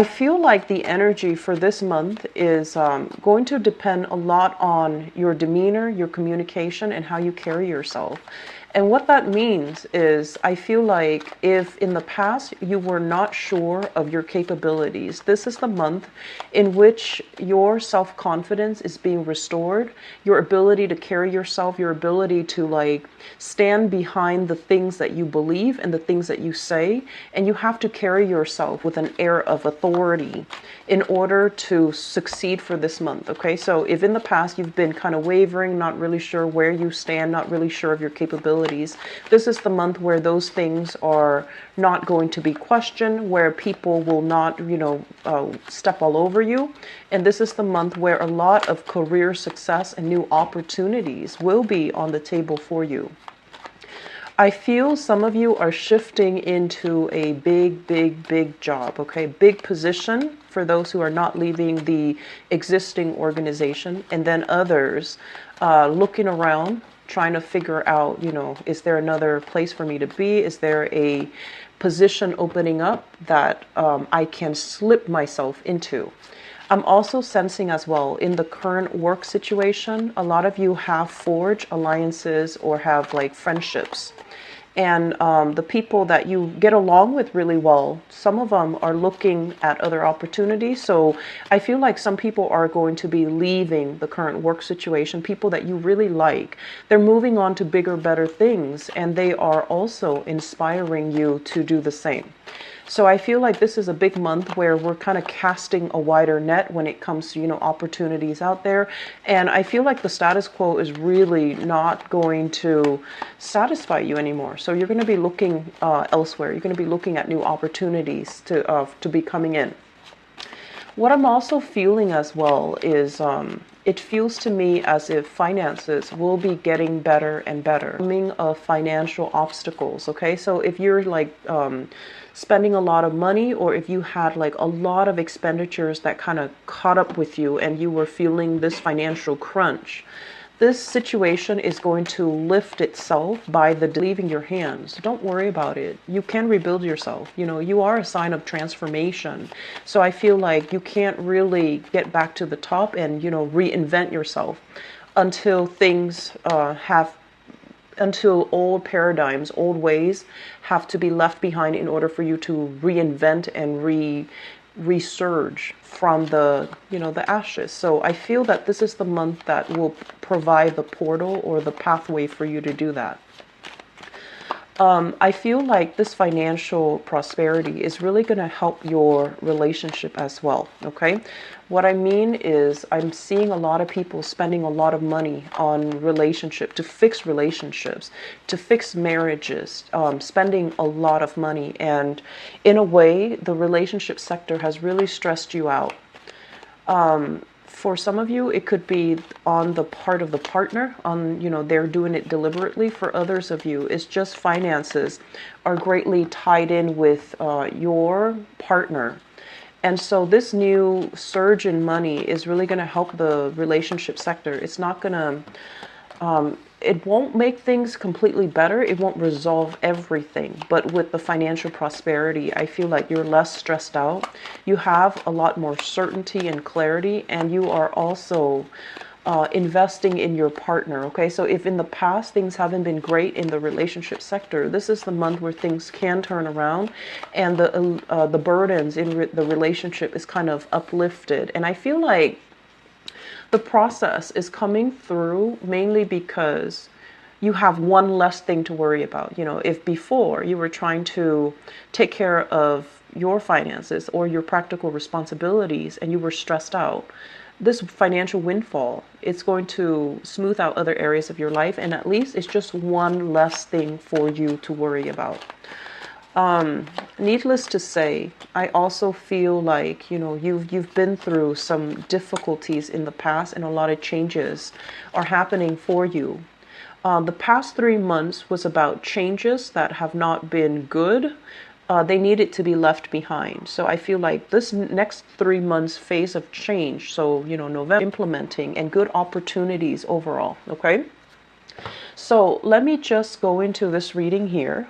I feel like the energy for this month is going to depend a lot on your demeanor, your communication, and how you carry yourself. And what that means is I feel like if in the past you were not sure of your capabilities, this is the month in which your self-confidence is being restored, your ability to carry yourself, your ability to like stand behind the things that you believe and the things that you say, and you have to carry yourself with an air of authority in order to succeed for this month. Okay, so if in the past you've been kind of wavering, not really sure where you stand, not really sure of your capabilities, this is the month where those things are not going to be questioned, where people will not, step all over you. And this is the month where a lot of career success and new opportunities will be on the table for you. I feel some of you are shifting into a big job, okay? Big position for those who are not leaving the existing organization. And then others looking around, trying to figure out, is there another place for me to be? Is there a position opening up that I can slip myself into? I'm also sensing as well in the current work situation, a lot of you have forged alliances or have like friendships. And the people that you get along with really well, some of them are looking at other opportunities. So I feel like some people are going to be leaving the current work situation, people that you really like. They're moving on to bigger, better things, and they are also inspiring you to do the same. So I feel like this is a big month where we're kind of casting a wider net when it comes to, opportunities out there. And I feel like the status quo is really not going to satisfy you anymore. So you're going to be looking elsewhere. You're going to be looking at new opportunities to be coming in. What I'm also feeling as well is it feels to me as if finances will be getting better and better. Coming of financial obstacles, okay? So if you're like spending a lot of money, or if you had like a lot of expenditures that kind of caught up with you and you were feeling this financial crunch, this situation is going to lift itself by the leaving your hands. Don't worry about it. You can rebuild yourself. You are a sign of transformation. So I feel like you can't really get back to the top and, reinvent yourself until things until old paradigms, old ways have to be left behind in order for you to reinvent and resurge from the ashes. So I feel that this is the month that will provide the portal or the pathway for you to do that. I feel like this financial prosperity is really going to help your relationship as well, okay? What I mean is I'm seeing a lot of people spending a lot of money on to fix relationships, to fix marriages, spending a lot of money. And in a way, the relationship sector has really stressed you out. For some of you, it could be on the part of the partner, they're doing it deliberately. For others of you, it's just finances are greatly tied in with your partner. And so this new surge in money is really going to help the relationship sector. It's not going to, it won't make things completely better. It won't resolve everything. But with the financial prosperity, I feel like you're less stressed out. You have a lot more certainty and clarity, and you are also investing in your partner. Okay, so if in the past things haven't been great in the relationship sector, this is the month where things can turn around, and the burdens in the relationship is kind of uplifted. And I feel like the process is coming through mainly because you have one less thing to worry about. If before you were trying to take care of your finances or your practical responsibilities and you were stressed out, this financial windfall, it's going to smooth out other areas of your life, and at least it's just one less thing for you to worry about. Needless to say, I also feel like, you've been through some difficulties in the past, and a lot of changes are happening for you. The past 3 months was about changes that have not been good. They needed to be left behind. So I feel like this next 3 months phase of change, so, November, implementing and good opportunities overall. Okay. So let me just go into this reading here.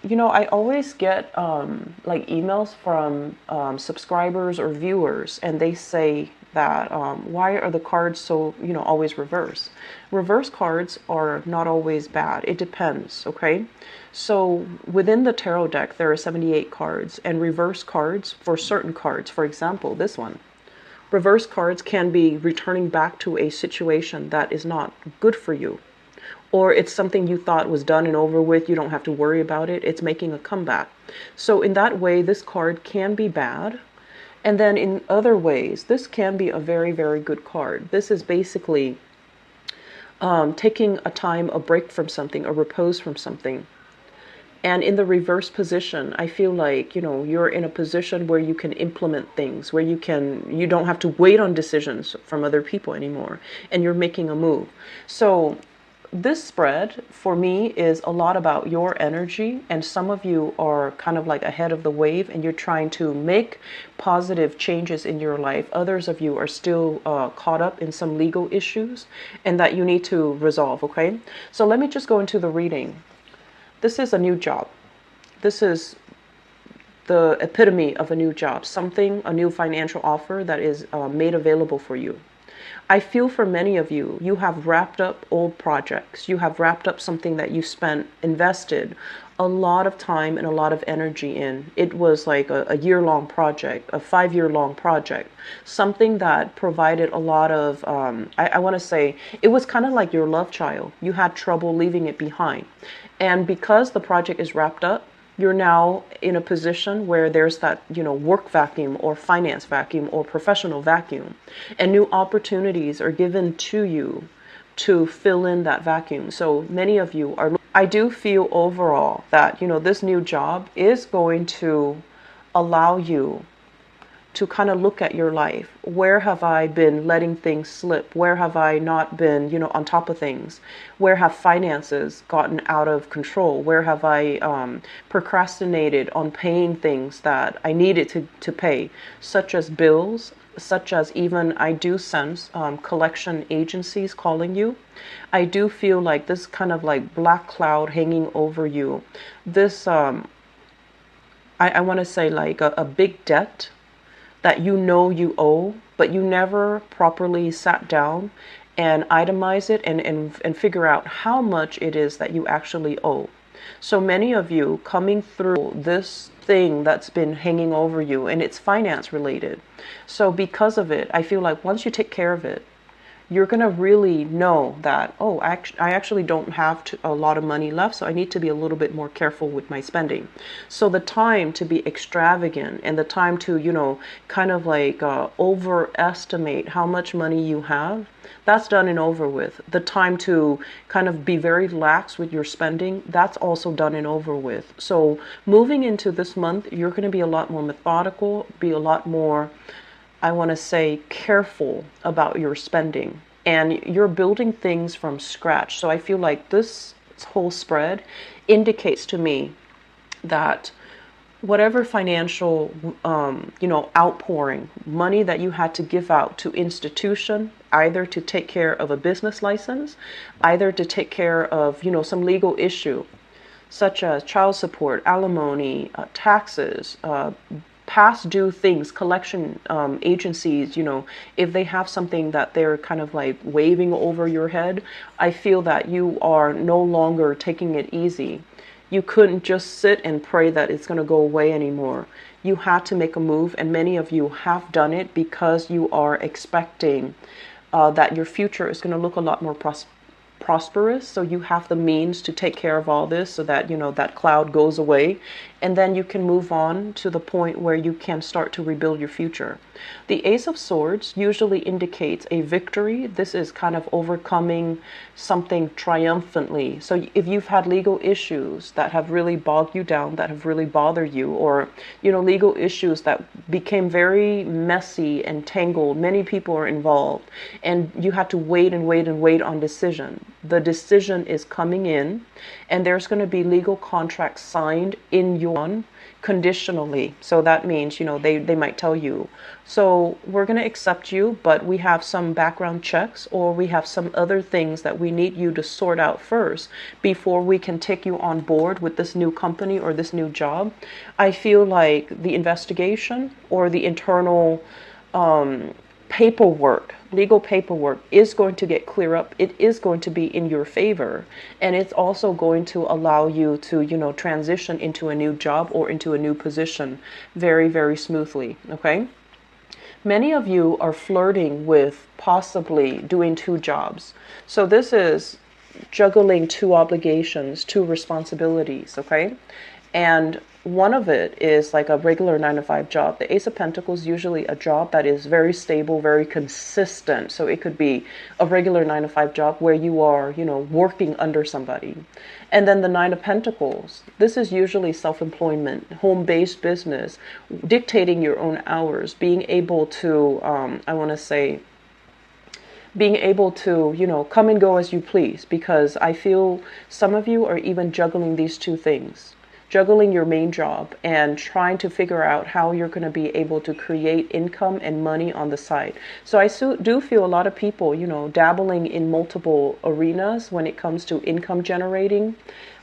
I always get like emails from subscribers or viewers, and they say that why are the cards so, always reverse? Reverse cards are not always bad. It depends, okay? So within the tarot deck, there are 78 cards, and reverse cards for certain cards, for example, this one. Reverse cards can be returning back to a situation that is not good for you, or it's something you thought was done and over with. You don't have to worry about it. It's making a comeback. So in that way, this card can be bad. And then in other ways, this can be a very, very good card. This is basically taking a break from something, a repose from something. And in the reverse position, I feel like, you're in a position where you can implement things, where you don't have to wait on decisions from other people anymore, and you're making a move. So this spread for me is a lot about your energy, and some of you are kind of like ahead of the wave and you're trying to make positive changes in your life. Others of you are still caught up in some legal issues and that you need to resolve, okay? So let me just go into the reading. This is a new job. This is the epitome of a new job, a new financial offer that is made available for you. I feel for many of you, you have wrapped up old projects. You have wrapped up something that you invested a lot of time and a lot of energy in. It was like a year-long project, a 5-year-long project, something that provided a lot of, I want to say, it was kind of like your love child. You had trouble leaving it behind. And because the project is wrapped up, you're now in a position where there's that, work vacuum or finance vacuum or professional vacuum, and new opportunities are given to you to fill in that vacuum. So many of you are, I do feel overall that, this new job is going to allow you to kind of look at your life. Where have I been letting things slip? Where have I not been, on top of things? Where have finances gotten out of control? Where have I procrastinated on paying things that I needed to pay, such as bills, such as even I do sense collection agencies calling you. I do feel like this kind of like black cloud hanging over you. This, I want to say like a big debt that you owe, but you never properly sat down and itemize it and figure out how much it is that you actually owe. So many of you coming through this thing that's been hanging over you, and it's finance related. So because of it, I feel like once you take care of it, you're going to really know that, oh, I actually don't have a lot of money left, so I need to be a little bit more careful with my spending. So the time to be extravagant and the time to, kind of like overestimate how much money you have, that's done and over with. The time to kind of be very lax with your spending, that's also done and over with. So moving into this month, you're going to be a lot more methodical, be a lot more, I want to say, careful about your spending, and you're building things from scratch. So I feel like this whole spread indicates to me that whatever financial, outpouring, money that you had to give out to institution, either to take care of a business license, either to take care of, some legal issue, such as child support, alimony, taxes, past due things, collection agencies, if they have something that they're kind of like waving over your head, I feel that you are no longer taking it easy. You couldn't just sit and pray that it's going to go away anymore. You had to make a move, and many of you have done it because you are expecting that your future is going to look a lot more prosperous. So you have the means to take care of all this so that, that cloud goes away, and then you can move on to the point where you can start to rebuild your future. The Ace of Swords usually indicates a victory. This is kind of overcoming something triumphantly. So if you've had legal issues that have really bogged you down, that have really bothered you, or, legal issues that became very messy and tangled, many people are involved, and you had to wait and wait and wait on decision. The decision is coming in, and there's going to be legal contracts signed in your conditionally. So that means, they might tell you, so we're going to accept you, but we have some background checks, or we have some other things that we need you to sort out first before we can take you on board with this new company or this new job. I feel like the investigation or the internal paperwork, legal paperwork, is going to get clear up. It is going to be in your favor, and it's also going to allow you to, transition into a new job or into a new position very, very smoothly. Okay. Many of you are flirting with possibly doing two jobs. So this is juggling two obligations, two responsibilities, okay? And one of it is like a regular 9 to 5 job. The Ace of Pentacles is usually a job that is very stable, very consistent. So it could be a regular 9 to 5 job where you are, working under somebody. And then the 9 of Pentacles, this is usually self-employment, home-based business, dictating your own hours, being able to, being able to, come and go as you please, because I feel some of you are even juggling these two things. Juggling your main job and trying to figure out how you're going to be able to create income and money on the side. So I do feel a lot of people, dabbling in multiple arenas when it comes to income generating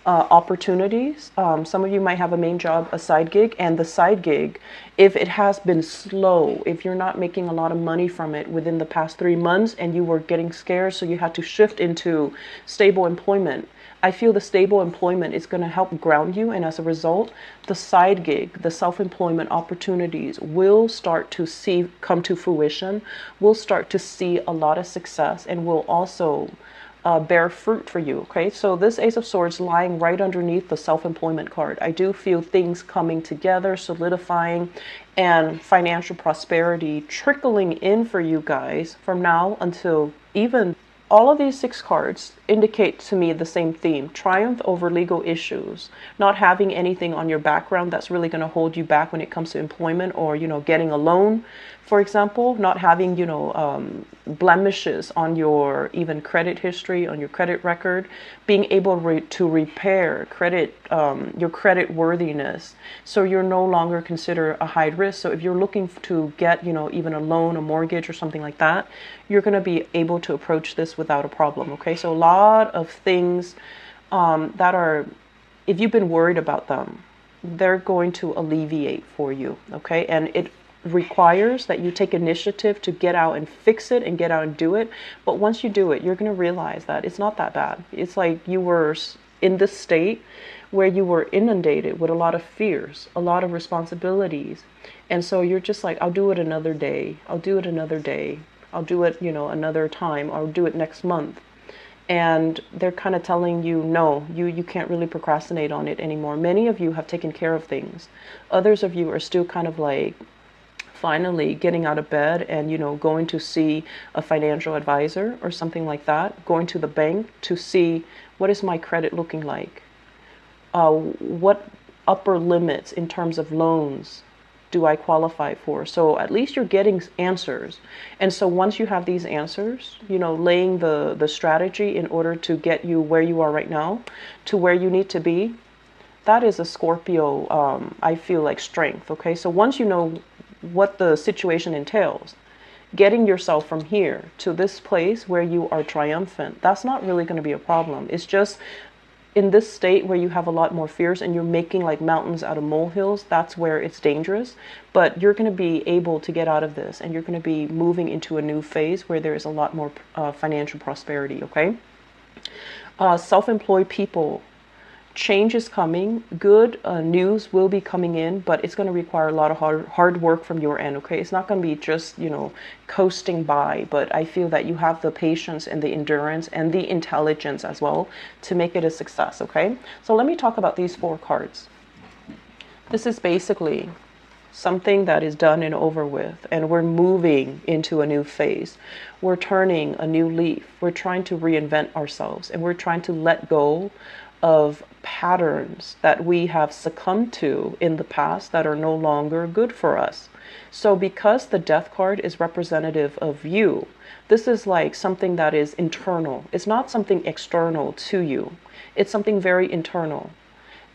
opportunities. Some of you might have a main job, a side gig, and the side gig, if it has been slow, if you're not making a lot of money from it within the past 3 months and you were getting scared, so you had to shift into stable employment, I feel the stable employment is going to help ground you, and as a result, the side gig, the self-employment opportunities will start to come to fruition. We'll start to see a lot of success, and will also bear fruit for you. Okay, so this Ace of Swords lying right underneath the self-employment card. I do feel things coming together, solidifying, and financial prosperity trickling in for you guys from now until even. All of these 6 cards indicate to me the same theme: triumph over legal issues, not having anything on your background that's really going to hold you back when it comes to employment, or, getting a loan, for example, not having, blemishes on your even credit history, on your credit record, being able to repair credit, your credit worthiness. So you're no longer considered a high risk. So if you're looking to get, even a loan, a mortgage, or something like that, you're going to be able to approach this without a problem. Okay, so a lot of things that are, if you've been worried about them, they're going to alleviate for you. Okay, and it requires that you take initiative to get out and fix it and get out and do it. But once you do it, you're going to realize that it's not that bad. It's like you were in this state where you were inundated with a lot of fears, a lot of responsibilities. And so you're just like, I'll do it another day. I'll do it another day. I'll do it, another time. I'll do it next month. And they're kind of telling you, no, you can't really procrastinate on it anymore. Many of you have taken care of things. Others of you are still kind of like finally getting out of bed and, going to see a financial advisor or something like that, going to the bank to see, what is my credit looking like? What upper limits in terms of loans do I qualify for? So at least you're getting answers. And so once you have these answers, laying the strategy in order to get you where you are right now to where you need to be, that is a Scorpio, I feel like, strength. Okay, so once you know what the situation entails, getting yourself from here to this place where you are triumphant, that's not really going to be a problem. It's just in this state where you have a lot more fears and you're making like mountains out of molehills, that's where it's dangerous. But you're going to be able to get out of this, and you're going to be moving into a new phase where there is a lot more financial prosperity. Okay, self-employed people, change is coming. Good news will be coming in, but it's going to require a lot of hard work from your end. Okay, it's not going to be just, coasting by, but I feel that you have the patience and the endurance and the intelligence as well to make it a success. Okay, so let me talk about these 4 cards. This is basically something that is done and over with, and we're moving into a new phase. We're turning a new leaf. We're trying to reinvent ourselves, and we're trying to let go of patterns that we have succumbed to in the past that are no longer good for us. So because the Death card is representative of you, this is like something that is internal. It's not something external to you. It's something very internal.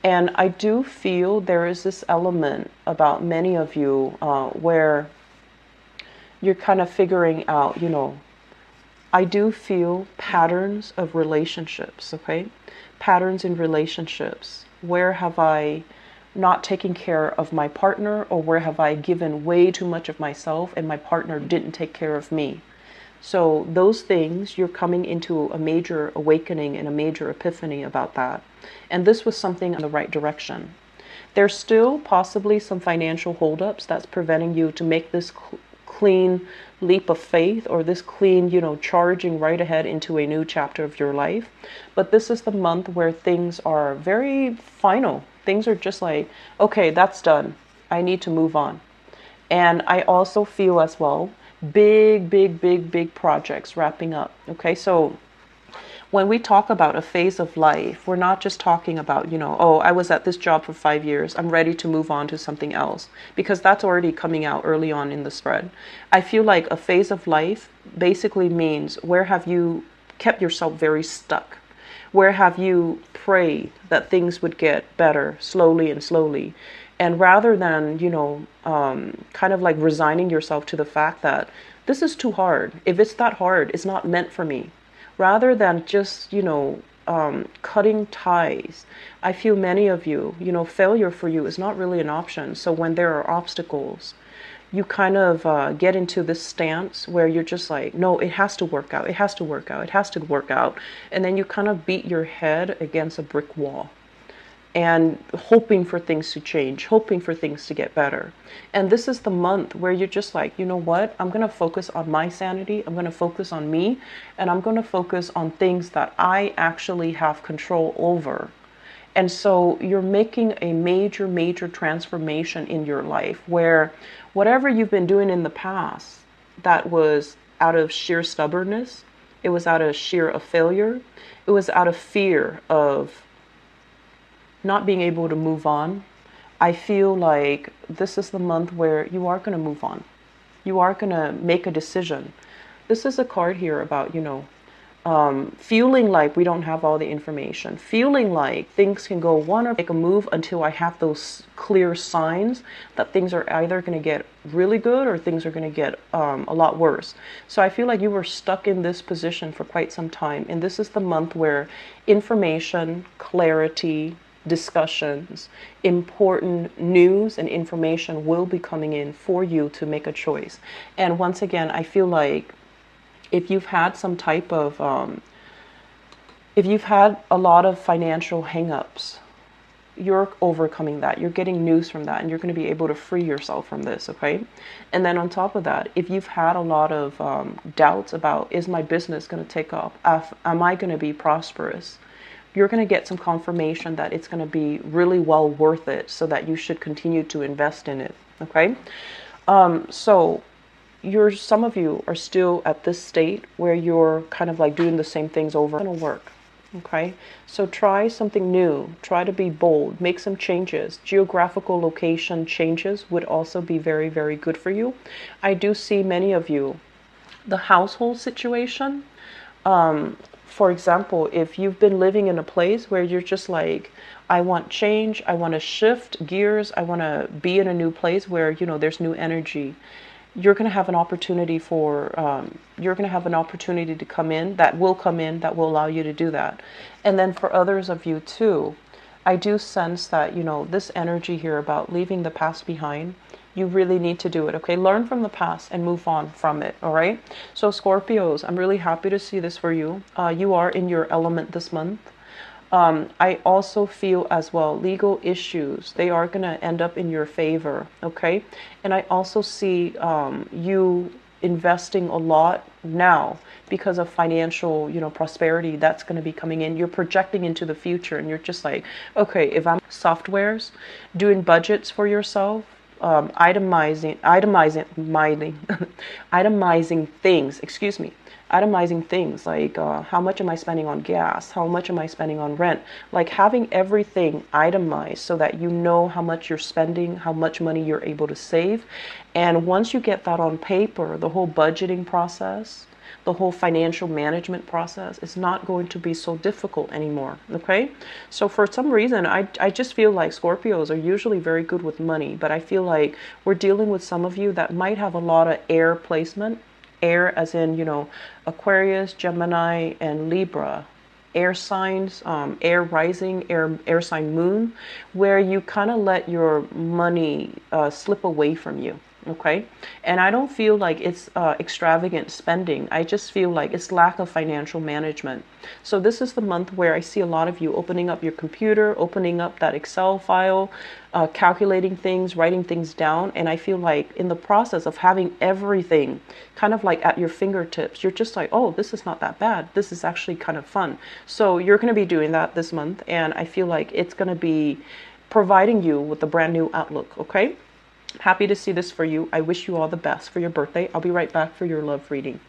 And I do feel there is this element about many of you where you're kind of figuring out, I do feel patterns of relationships, okay? Patterns in relationships. Where have I not taken care of my partner, or where have I given way too much of myself and my partner didn't take care of me? So those things, you're coming into a major awakening and a major epiphany about that. And this was something in the right direction. There's still possibly some financial holdups that's preventing you to make this clean leap of faith, or this clean, charging right ahead into a new chapter of your life. But this is the month where things are very final. Things are just like, okay, that's done. I need to move on. And I also feel as well, big projects wrapping up. Okay, so when we talk about a phase of life, we're not just talking about, oh, I was at this job for 5 years, I'm ready to move on to something else, because that's already coming out early on in the spread. I feel like a phase of life basically means, where have you kept yourself very stuck? Where have you prayed that things would get better slowly and slowly? And rather than, kind of like resigning yourself to the fact that this is too hard. If it's that hard, it's not meant for me. Rather than just, cutting ties, I feel many of you, failure for you is not really an option. So when there are obstacles, you kind of get into this stance where you're just like, no, it has to work out. It has to work out. It has to work out. And then you kind of beat your head against a brick wall, and hoping for things to change, hoping for things to get better. And this is the month where you're just like, you know what? I'm going to focus on my sanity. I'm going to focus on me. And I'm going to focus on things that I actually have control over. And so you're making a major transformation in your life, where whatever you've been doing in the past that was out of sheer stubbornness, it was out of sheer of failure, it was out of fear of not being able to move on. I feel like this is the month where you are going to move on. You are going to make a decision. This is a card here about, feeling like we don't have all the information, feeling like things can go one or make a move until I have those clear signs that things are either going to get really good or things are going to get a lot worse. So I feel like you were stuck in this position for quite some time. And this is the month where information, clarity, discussions, important news and information will be coming in for you to make a choice. And once again, I feel like if you've had some type of, if you've had a lot of financial hangups, you're overcoming that. You're getting news from that, and you're going to be able to free yourself from this, okay? And then on top of that, if you've had a lot of doubts about, is my business going to take off? Am I going to be prosperous? You're going to get some confirmation that it's going to be really well worth it, so that you should continue to invest in it, okay? So some of you are still at this state where you're kind of like doing the same things over. It's going to work, okay? So try something new. Try to be bold. Make some changes. Geographical location changes would also be very good for you. I do see many of you, the household situation, for example, if you've been living in a place where you're just like, I want change, I want to shift gears, I want to be in a new place where, there's new energy, you're going to have an opportunity to come in, that will allow you to do that. And then for others of you too, I do sense that, this energy here about leaving the past behind, you really need to do it, okay? Learn from the past and move on from it, all right? So Scorpios, I'm really happy to see this for you. You are in your element this month. I also feel as well, legal issues, they are going to end up in your favor, okay? And I also see you investing a lot now because of financial, prosperity that's going to be coming in. You're projecting into the future, and you're just like, okay, if I'm softwares, doing budgets for yourself, itemizing things like how much am I spending on gas, how much am I spending on rent, like having everything itemized so that you know how much you're spending, how much money you're able to save. And once you get that on paper, the whole budgeting process, the whole financial management process is not going to be so difficult anymore. Okay, so for some reason, I just feel like Scorpios are usually very good with money, but I feel like we're dealing with some of you that might have a lot of air placement. Air as in, you know, Aquarius, Gemini, and Libra. Air signs, air rising, air sign moon, where you kind of let your money slip away from you. Okay, and I don't feel like it's extravagant spending. I just feel like it's lack of financial management. So this is the month where I see a lot of you opening up your computer, opening up that Excel file, calculating things, writing things down. And I feel like in the process of having everything kind of like at your fingertips, you're just like, oh, this is not that bad. This is actually kind of fun. So you're going to be doing that this month. And I feel like it's going to be providing you with a brand new outlook. Okay. Happy to see this for you. I wish you all the best for your birthday. I'll be right back for your love reading.